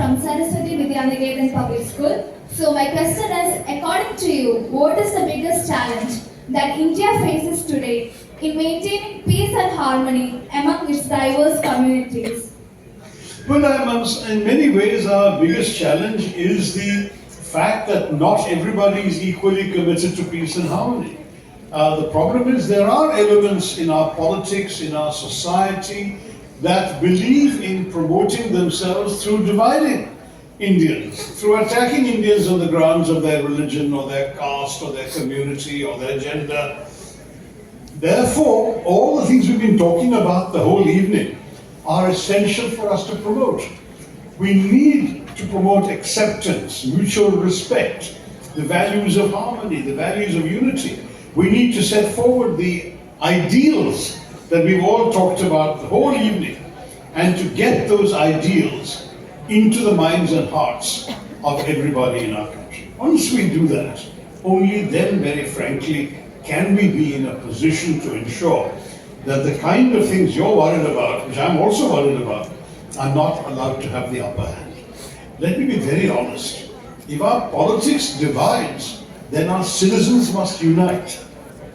from Saraswati Vidyaniketan Public School. So my question is, according to you, what is the biggest challenge that India faces today in maintaining peace and harmony among its diverse communities? Well, in many ways, our biggest challenge is the fact that not everybody is equally committed to peace and harmony. The problem is there are elements in our politics, in our society, that believe in promoting themselves through dividing Indians, through attacking Indians on the grounds of their religion or their caste or their community or their gender. Therefore, all the things we've been talking about the whole evening are essential for us to promote. We need to promote acceptance, mutual respect, the values of harmony, the values of unity. We need to set forward the ideals that we've all talked about the whole evening, and to get those ideals into the minds and hearts of everybody in our country. Once we do that, only then, very frankly, can we be in a position to ensure that the kind of things you're worried about, which I'm also worried about, are not allowed to have the upper hand. Let me be very honest. If our politics divides, then our citizens must unite.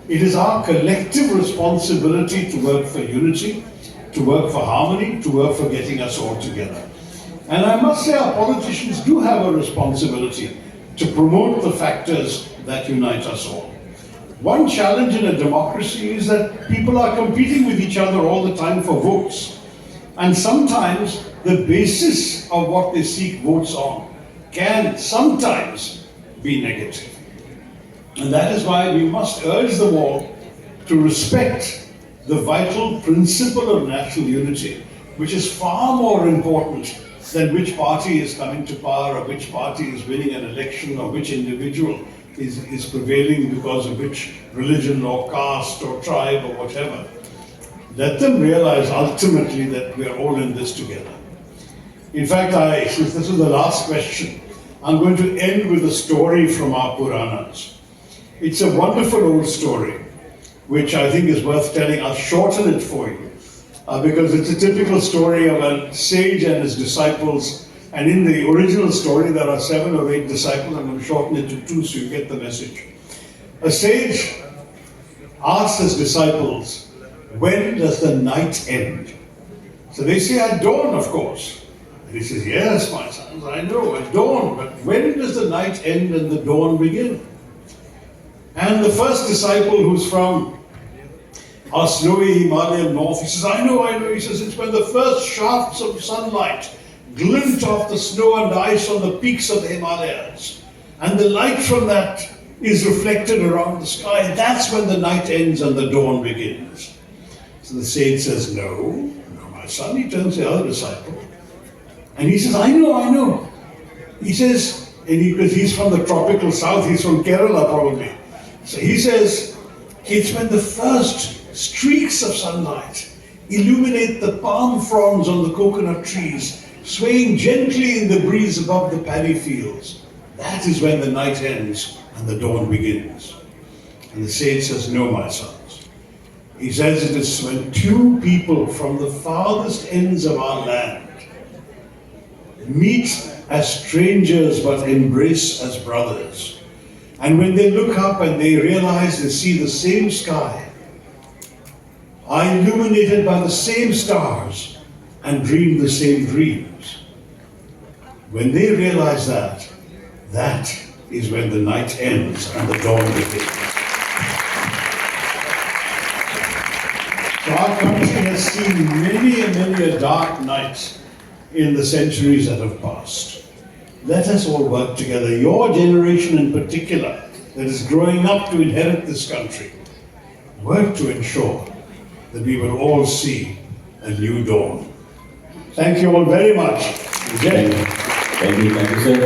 It is our collective responsibility to work for unity, to work for harmony, to work for getting us all together. And I must say our politicians do have a responsibility to promote the factors that unite us all. One challenge in a democracy is that people are competing with each other all the time for votes. And sometimes the basis of what they seek votes on can sometimes be negative. And that is why we must urge them all to respect the vital principle of national unity, which is far more important than which party is coming to power or which party is winning an election or which individual is prevailing because of which religion or caste or tribe or whatever. Let them realize ultimately that we are all in this together. In fact, since this is the last question, I'm going to end with a story from our Puranas. It's a wonderful old story, which I think is worth telling. I'll shorten it for you, because it's a typical story of a sage and his disciples. And in the original story, there are 7 or 8 disciples. I'm going to shorten it to 2 so you get the message. A sage asks his disciples, when does the night end? So they say, at dawn, of course. And he says, yes, my sons, I know, at dawn. But when does the night end and the dawn begin? And the first disciple, who's from our snowy Himalayan north, he says, I know. He says, it's when the first shafts of sunlight glint off the snow and ice on the peaks of the Himalayas. And the light from that is reflected around the sky. That's when the night ends and the dawn begins. So the sage says, no, my son. He turns to the other disciple. And he says, I know. He says, because he's from the tropical south, he's from Kerala probably. So he says, it's when the first streaks of sunlight illuminate the palm fronds on the coconut trees, swaying gently in the breeze above the paddy fields. That is when the night ends and the dawn begins. And the sage says, no, my sons. He says it is when 2 people from the farthest ends of our land meet as strangers but embrace as brothers. And when they look up and they realize they see the same sky, are illuminated by the same stars, and dream the same dreams. When they realize that, that is when the night ends and the dawn begins. So our country has seen many and many a dark night in the centuries that have passed. Let us all work together, your generation in particular, that is growing up to inherit this country. Work to ensure that we will all see a new dawn. Thank you all very much. Thank you, sir.